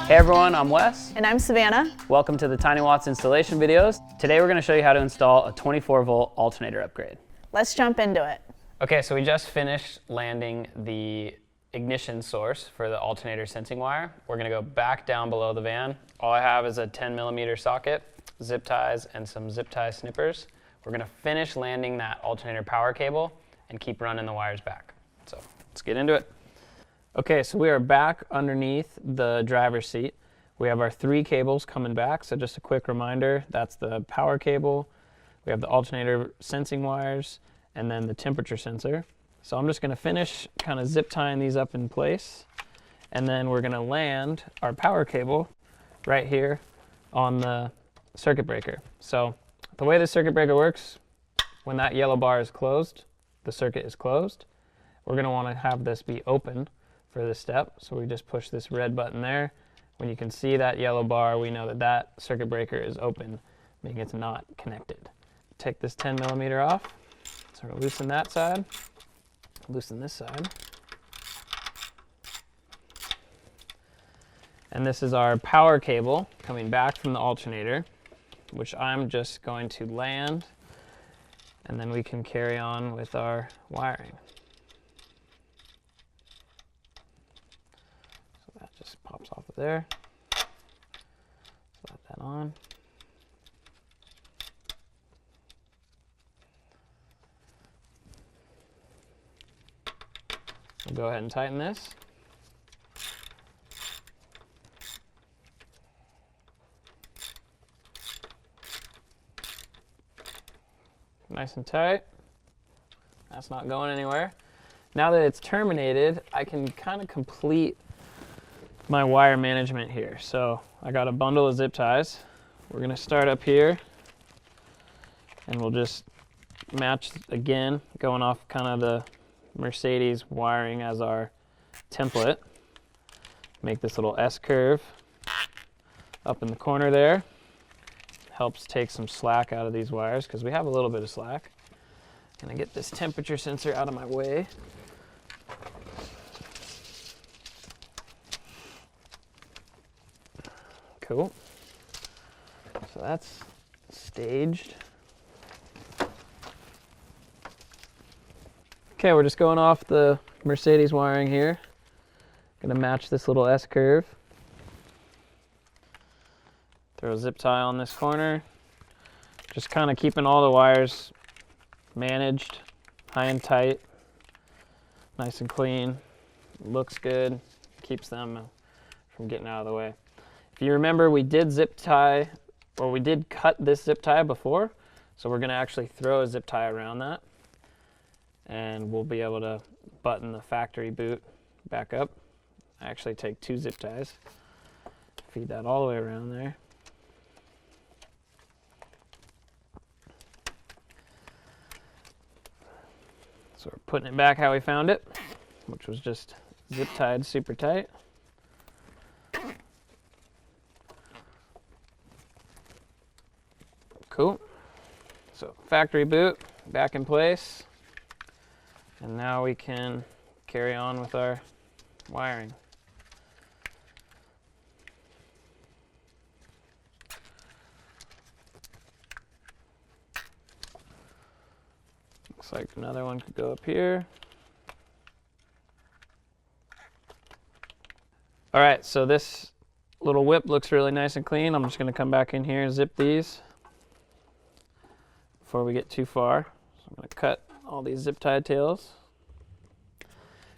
Hey everyone, I'm Wes. And I'm Savannah. Welcome to the Tiny Watts installation videos. Today we're going to show you how to install a 24-volt alternator upgrade. Let's jump into it. Okay, so we just finished landing the ignition source for the alternator sensing wire. We're going to go back down below the van. All I have is a 10mm socket, zip ties, and some zip tie snippers. We're going to finish landing that alternator power cable and keep running the wires back. So let's get into it. Okay, so we are back underneath the driver's seat. We have our 3 cables coming back, so just a quick reminder, that's the power cable, we have the alternator sensing wires, and then the temperature sensor. So I'm just going to finish kind of zip tying these up in place, and then we're going to land our power cable right here on the circuit breaker. So the way the circuit breaker works, when that yellow bar is closed, the circuit is closed. We're going to want to have this be open for this step, so we just push this red button there. When you can see that yellow bar, we know that that circuit breaker is open, meaning it's not connected. Take this 10mm off, sort of loosen that side, loosen this side. And this is our power cable coming back from the alternator, which I'm just going to land, and then we can carry on with our wiring. Just pops off of there. Slap that on. We'll go ahead and tighten this. Nice and tight. That's not going anywhere. Now that it's terminated, I can kind of complete my wire management here. So I got a bundle of zip ties. We're going to start up here, and we'll just match again, going off kind of the Mercedes wiring as our template. Make this little S curve up in the corner there. Helps take some slack out of these wires because we have a little bit of slack. Gonna get this temperature sensor out of my way. Cool. So that's staged. Okay, we're just going off the Mercedes wiring here. Gonna match this little S curve. Throw a zip tie on this corner. Just kind of keeping all the wires managed, high and tight, nice and clean. Looks good. Keeps them from getting out of the way. If you remember, we did zip tie, or we did cut this zip tie before, so we're going to actually throw a zip tie around that, and we'll be able to button the factory boot back up. I actually take 2 zip ties, feed that all the way around there. So we're putting it back how we found it, which was just zip tied super tight. Cool. So factory boot back in place, and now we can carry on with our wiring. Looks like another one could go up here. All right, so this little whip looks really nice and clean. I'm just going to come back in here and zip these before we get too far. So I'm going to cut all these zip tie tails.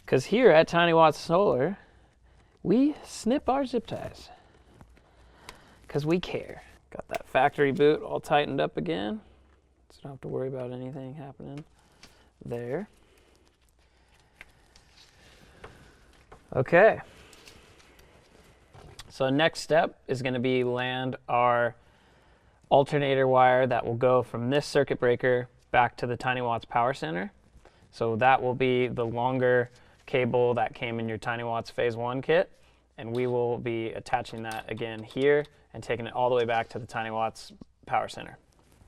Because here at Tiny Watts Solar, we snip our zip ties. Because we care. Got that factory boot all tightened up again. So don't have to worry about anything happening there. Okay. So next step is going to be land our alternator wire that will go from this circuit breaker back to the Tiny Watts power center. So that will be the longer cable that came in your Tiny Watts Phase 1 kit, and we will be attaching that again here and taking it all the way back to the Tiny Watts power center.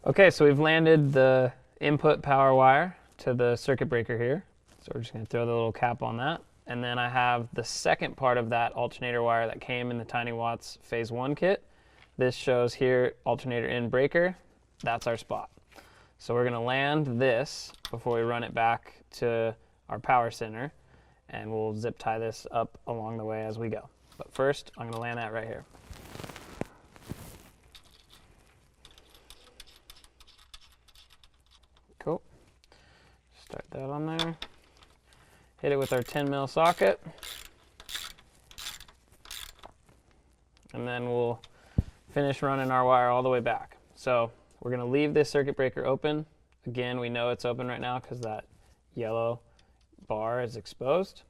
Okay, so we've landed the input power wire to the circuit breaker here. So we're just going to throw the little cap on that, And then I have the second part of that alternator wire that came in the Tiny Watts Phase 1 kit. This shows here alternator in breaker. That's our spot. So we're going to land this before we run it back to our power center, and we'll zip tie this up along the way as we go. But first, I'm going to land that right here. Cool. Start that on there. Hit it with our 10 mil socket. And then we'll finish running our wire all the way back. So we're going to leave this circuit breaker open. Again, we know it's open right now because that yellow bar is exposed.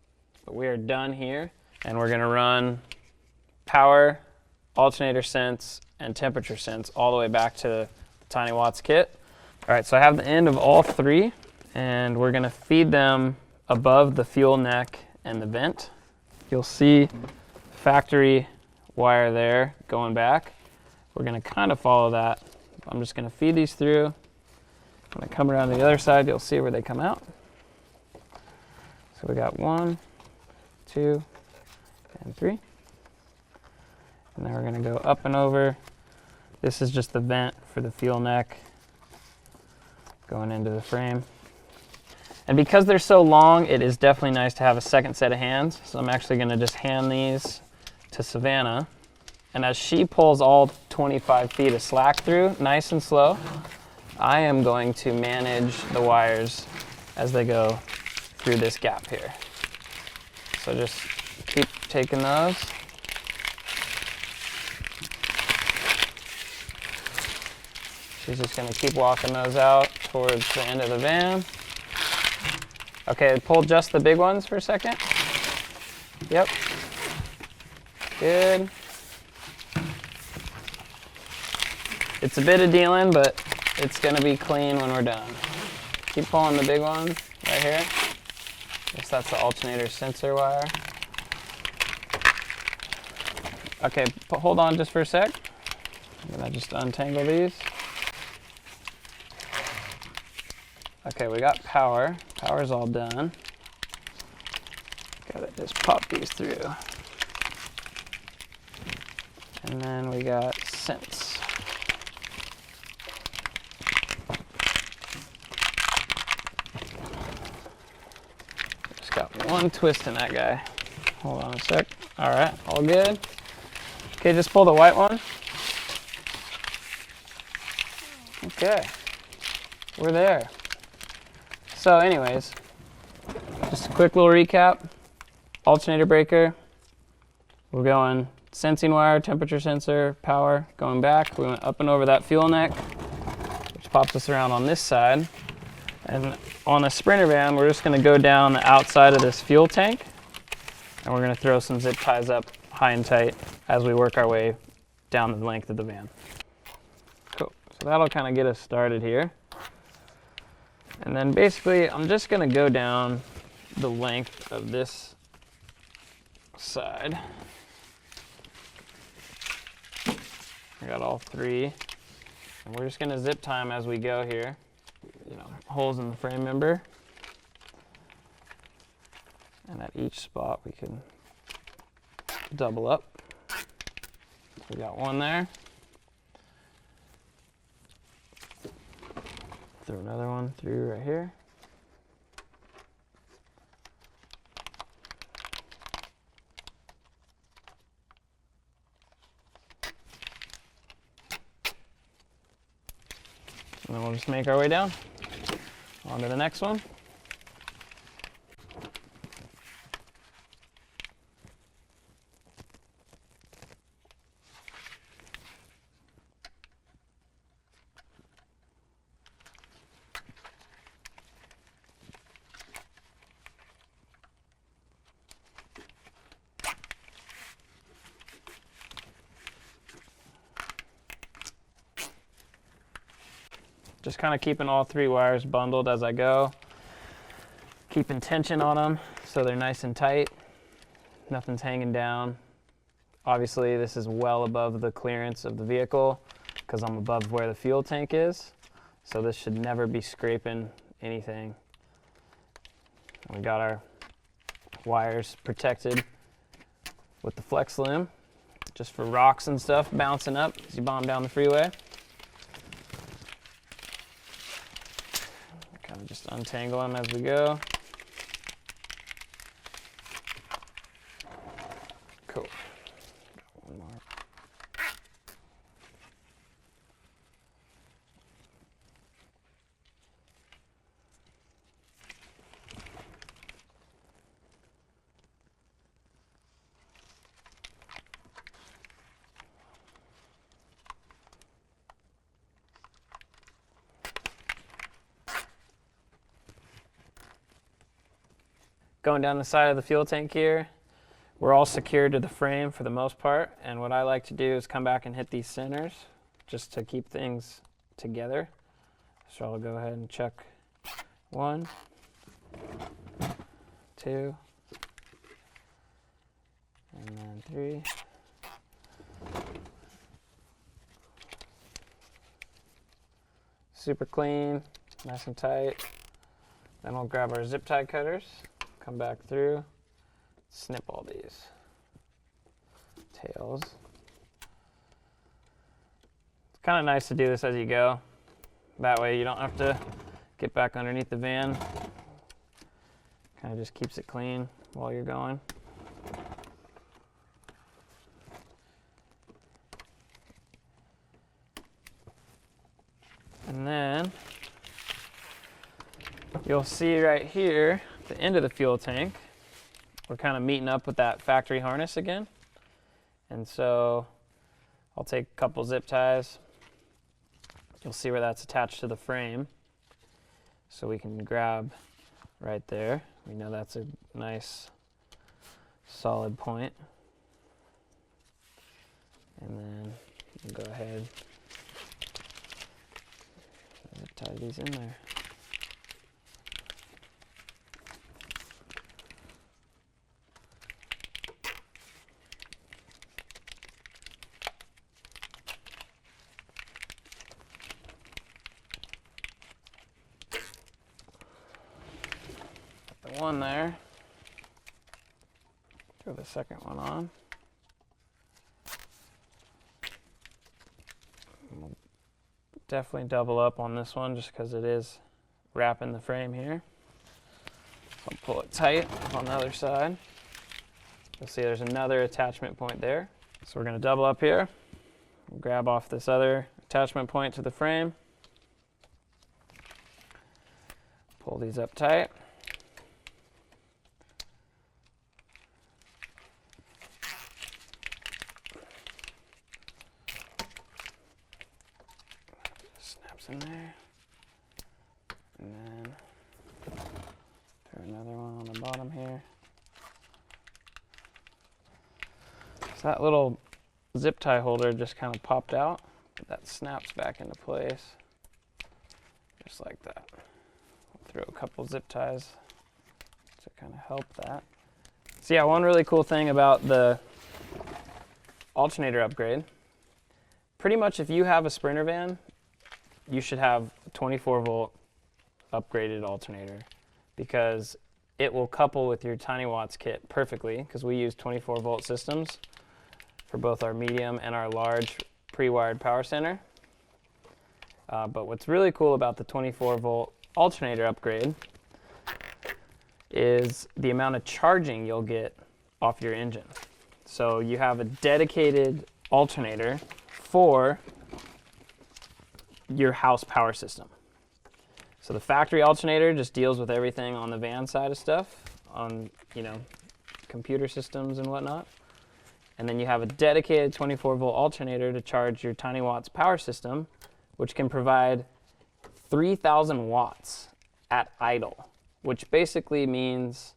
But we are done here, and we're going to run power, alternator sense, and temperature sense all the way back to the Tiny Watts kit. All right, so I have the end of all three, and we're going to feed them above the fuel neck and the vent. You'll see factory wire there going back. We're going to kind of follow that. I'm just going to feed these through. When I come around to the other side, you'll see where they come out. So we got 1, 2, and 3. And then we're going to go up and over. This is just the vent for the fuel neck going into the frame. And because they're so long, it is definitely nice to have a second set of hands. So I'm actually going to just hand these to Savannah. And as she pulls all 25 feet of slack through, nice and slow, I am going to manage the wires as they go through this gap here. So just keep taking those. She's just going to keep walking those out towards the end of the van. Okay, pull just the big ones for a second. Yep. Good. It's a bit of dealing, but it's going to be clean when we're done. Keep pulling the big one right here. Guess that's the alternator sensor wire. Okay, hold on just for a sec. I'm going to just untangle these. Okay, we got power. Power's all done. Gotta just pop these through. And then we got sense. Just got one twist in that guy. Hold on a sec. All right, all good. Okay, just pull the white one. Okay, we're there. So anyways, just a quick little recap. Alternator breaker. We're going sensing wire, temperature sensor, power, going back. We went up and over that fuel neck, which pops us around on this side. And on the Sprinter van, we're just going to go down the outside of this fuel tank, and we're going to throw some zip ties up high and tight as we work our way down the length of the van. Cool. So that'll kind of get us started here. And then basically, I'm just going to go down the length of this side. I got all three. And we're just going to zip tie them as we go here. You know, holes in the frame member. And at each spot, we can double up. So we got one there. Throw another one through right here. And then we'll just make our way down. On to the next one. Just kind of keeping all three wires bundled as I go. Keeping tension on them so they're nice and tight. Nothing's hanging down. Obviously, this is well above the clearance of the vehicle because I'm above where the fuel tank is. So this should never be scraping anything. We got our Wires protected with the flex limb, just for rocks and stuff bouncing up as you bomb down the freeway. Kind of just untangle them as we go. Cool. One more. Going down the side of the fuel tank here, we're all secured to the frame for the most part, and what I like to do is come back and hit these centers just to keep things together. So I'll go ahead and check 1, 2, and then 3. Super clean, nice and tight. Then we'll grab our zip tie cutters. Come back through, snip all these tails. It's kind of nice to do this as you go. That way you don't have to get back underneath the van. Kind of just keeps it clean while you're going. And then you'll see right here, the end of the fuel tank, we're kind of meeting up with that factory harness again. And so I'll take a couple zip ties. You'll see where that's attached to the frame. So we can grab right there. We know that's a nice solid point. And then you can go ahead and zip tie these in there. One there. Throw the second one on. We'll definitely double up on this one just because it is wrapping the frame here. So I'll pull it tight on the other side. You'll see there's another attachment point there. So we're going to double up here. Grab off this other attachment point to the frame. Pull these up tight. In there, and then throw another one on the bottom here. So that little zip tie holder just kind of popped out, but that snaps back into place, just like that. I'll throw a couple zip ties to kind of help that. So yeah, one really cool thing about the alternator upgrade, pretty much if you have a Sprinter van, you should have a 24 volt upgraded alternator because it will couple with your Tiny Watts kit perfectly because we use 24 volt systems for both our medium and our large pre-wired power center. But what's really cool about the 24 volt alternator upgrade is the amount of charging you'll get off your engine. So you have a dedicated alternator for your house power system. So the factory alternator just deals with everything on the van side of stuff, on, you know, computer systems and whatnot. And then you have a dedicated 24 volt alternator to charge your Tiny Watts power system, which can provide 3,000 watts at idle, which basically means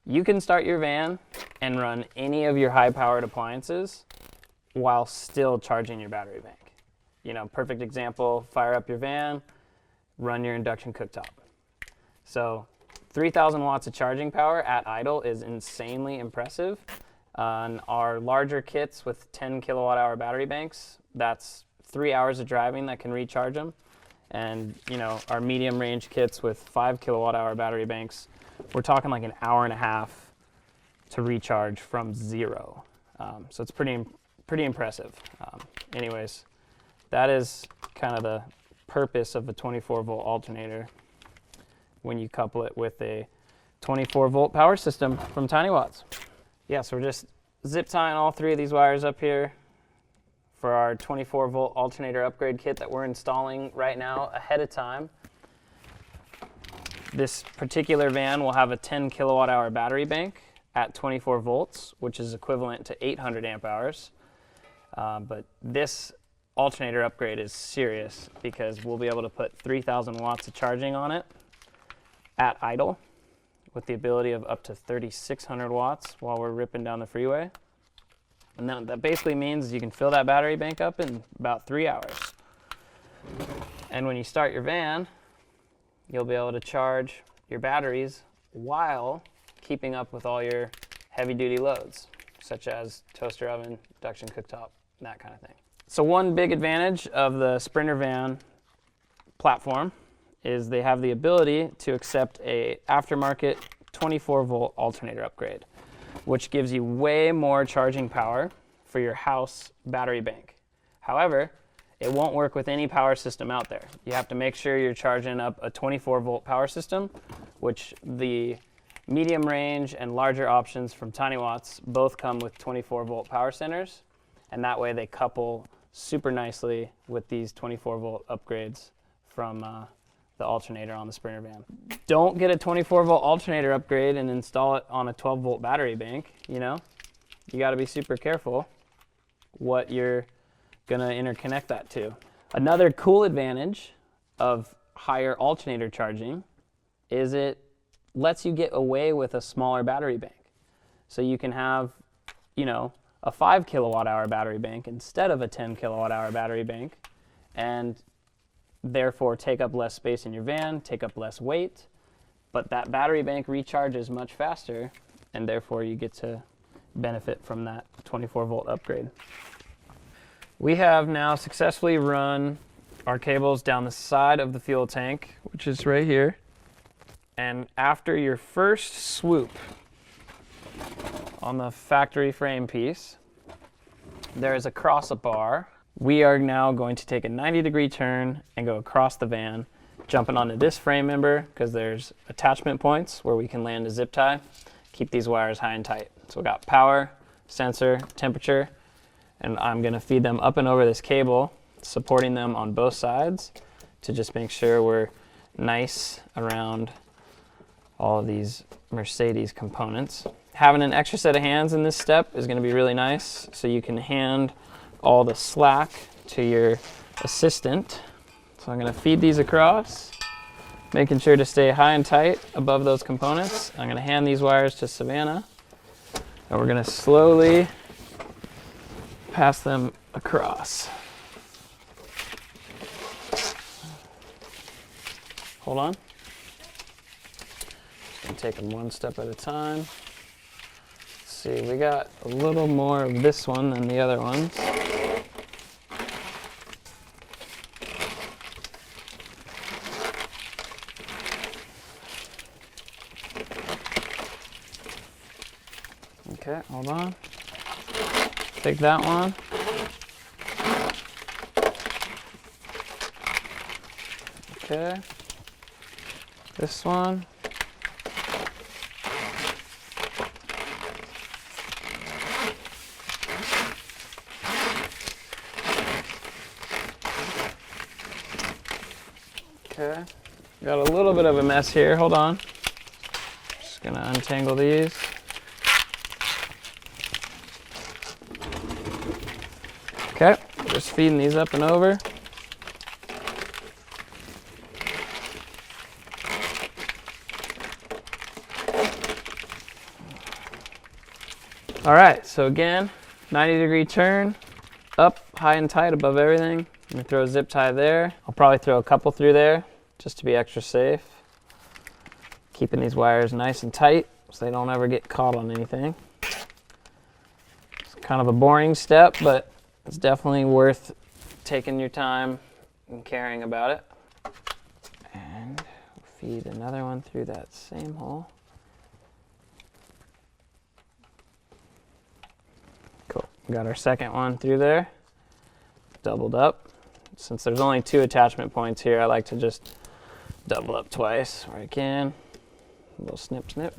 you can start your van and run any of your high powered appliances while still charging your battery bank. You know, perfect example, fire up your van, run your induction cooktop. So 3,000 watts of charging power at idle is insanely impressive. On our larger kits with 10 kilowatt hour battery banks, that's 3 hours of driving that can recharge them. And you know, our medium range kits with 5 kilowatt hour battery banks, we're talking like an hour and a half to recharge from 0. So it's pretty impressive. Anyways, that is kind of the purpose of a 24-volt alternator when you couple it with a 24-volt power system from Tiny Watts. Yeah, so we're just zip tying all 3 of these wires up here for our 24-volt alternator upgrade kit that we're installing right now ahead of time. This particular van will have a 10 kilowatt-hour battery bank at 24 volts, which is equivalent to 800 amp hours. But this alternator upgrade is serious because we'll be able to put 3,000 watts of charging on it at idle with the ability of up to 3,600 watts while we're ripping down the freeway. And that basically means you can fill that battery bank up in about 3 hours. And when you start your van, you'll be able to charge your batteries while keeping up with all your heavy-duty loads, such as toaster oven, induction cooktop, that kind of thing. So one big advantage of the Sprinter van platform is they have the ability to accept a aftermarket 24-volt alternator upgrade, which gives you way more charging power for your house battery bank. However, it won't work with any power system out there. You have to make sure you're charging up a 24-volt power system, which the medium range and larger options from Tiny Watts both come with 24-volt power centers, and that way they couple super nicely with these 24-volt upgrades from the alternator on the Sprinter van. Don't get a 24-volt alternator upgrade and install it on a 12-volt battery bank, you know? You gotta be super careful what you're gonna interconnect that to. Another cool advantage of higher alternator charging is it lets you get away with a smaller battery bank. So you can have, you know, a 5 kilowatt hour battery bank instead of a 10 kilowatt hour battery bank, and therefore take up less space in your van, take up less weight, but that battery bank recharges much faster, and therefore you get to benefit from that 24-volt upgrade. We have now successfully run our cables down the side of the fuel tank, which is right here. And after your first swoop on the factory frame piece, there is a crossbar. We are now going to take a 90-degree turn and go across the van, jumping onto this frame member because there's attachment points where we can land a zip tie, keep these wires high and tight. So we got power, sensor, temperature, and I'm going to feed them up and over this cable, supporting them on both sides to just make sure we're nice around all of these Mercedes components. Having an extra set of hands in this step is going to be really nice, so you can hand all the slack to your assistant. So I'm going to feed these across, making sure to stay high and tight above those components. I'm going to hand these wires to Savannah, and we're going to slowly pass them across. Hold on. Just going to take them one step at a time. Let's see, we got a little more of this one than the other ones. Okay, hold on. Take that one. Okay. This one. Okay. Got a little bit of a mess here. Hold on. Just gonna untangle these. Okay, just feeding these up and over. All right, so again, 90-degree turn, up, high and tight above everything. I'm gonna throw a zip tie there. I'll probably throw a couple through there just to be extra safe. Keeping these wires nice and tight so they don't ever get caught on anything. It's kind of a boring step, but it's definitely worth taking your time and caring about it. And we'll feed another one through that same hole. Got our second one through there, doubled up. Since there's only 2 attachment points here, I like to just double up twice where I can. A little snip, snip.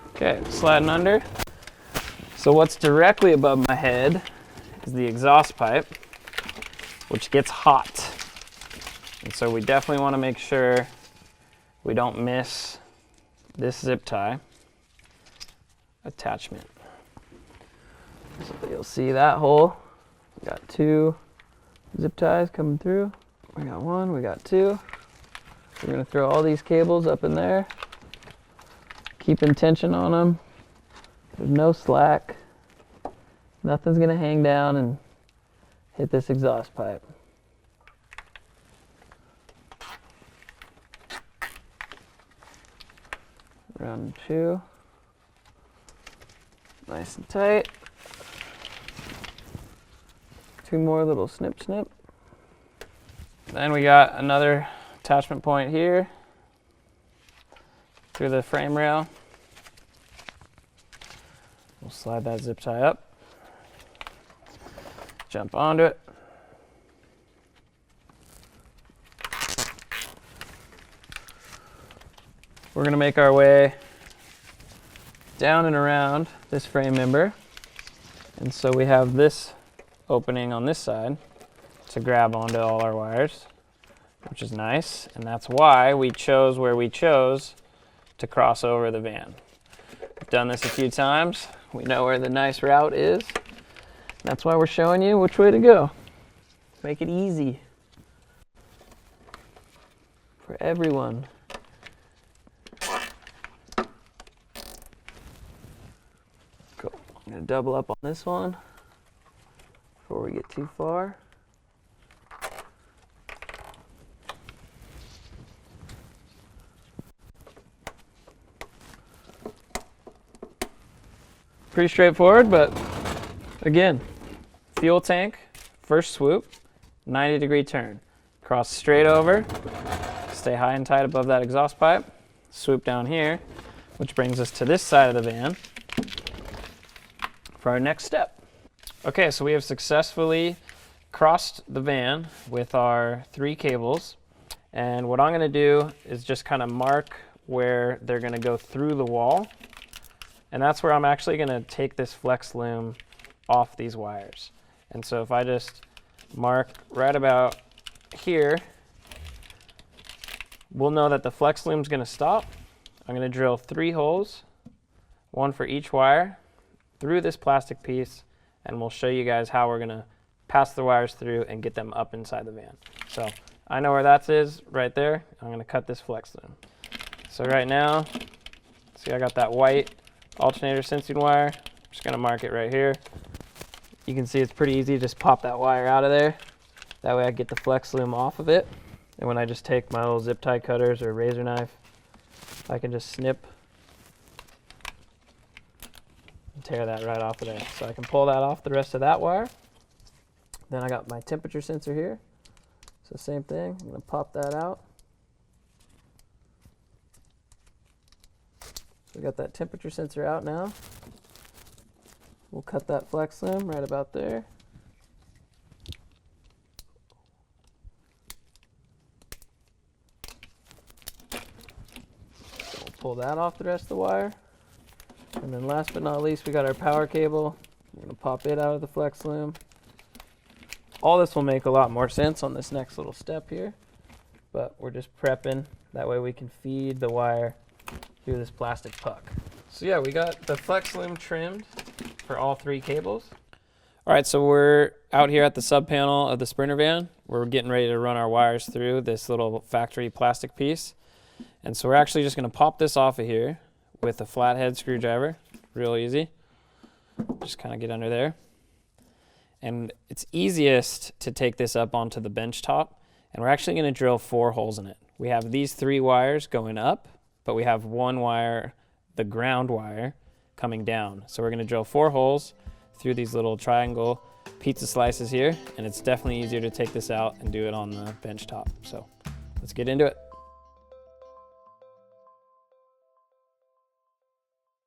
Okay, sliding under. So what's directly above my head is the exhaust pipe, which gets hot. And so we definitely want to make sure we don't miss this zip tie attachment. So you'll see that hole. We got 2 zip ties coming through. We got 1, we got 2. We're going to throw all these cables up in there. Keeping tension on them. There's no slack. Nothing's going to hang down and hit this exhaust pipe. Round 2. Nice and tight. 2 more little snip, snip. Then we got another attachment point here through the frame rail. We'll slide that zip tie up, jump onto it. We're going to make our way down and around this frame member. And so we have this opening on this side to grab onto all our wires, which is nice. And that's why we chose where we chose to cross over the van. We've done this a few times. We know where the nice route is. That's why we're showing you which way to go. Make it easy for everyone. Cool. I'm going to double up on this one before we get too far. Pretty straightforward, but again, fuel tank, first swoop, 90-degree turn. Cross straight over, stay high and tight above that exhaust pipe, swoop down here, which brings us to this side of the van for our next step. Okay, so we have successfully crossed the van with our 3 cables, and what I'm going to do is just kind of mark where they're going to go through the wall. And that's where I'm actually going to take this flex loom off these wires. And so if I just mark right about here, we'll know that the flex loom is going to stop. I'm going to drill 3 holes, 1 for each wire, through this plastic piece, and we'll show you guys how we're going to pass the wires through and get them up inside the van. So I know where that is right there. I'm going to cut this flex loom. So right now, see I got that white alternator sensing wire. I'm just going to mark it right here. You can see it's pretty easy. Just pop that wire out of there. That way I get the flex loom off of it. And when I just take my little zip tie cutters or razor knife, I can just snip and tear that right off of there. So I can pull that off the rest of that wire. Then I got my temperature sensor here. So same thing. I'm going to pop that out. We got that temperature sensor out now. We'll cut that flex loom right about there. We'll pull that off the rest of the wire. And then last but not least, we got our power cable. We're going to pop it out of the flex loom. All this will make a lot more sense on this next little step here, but we're just prepping. That way we can feed the wire through this plastic puck. So yeah, we got the flex loom trimmed for all 3 cables. All right, so we're out here at the sub panel of the Sprinter van. We're getting ready to run our wires through this little factory plastic piece. And so we're actually just gonna pop this off of here with a flathead screwdriver, real easy. Just kind of get under there. And it's easiest to take this up onto the bench top, and we're actually gonna drill 4 holes in it. We have these 3 wires going up, but we have 1 wire, the ground wire, coming down. So we're going to drill 4 holes through these little triangle pizza slices here, and it's definitely easier to take this out and do it on the bench top. So let's get into it.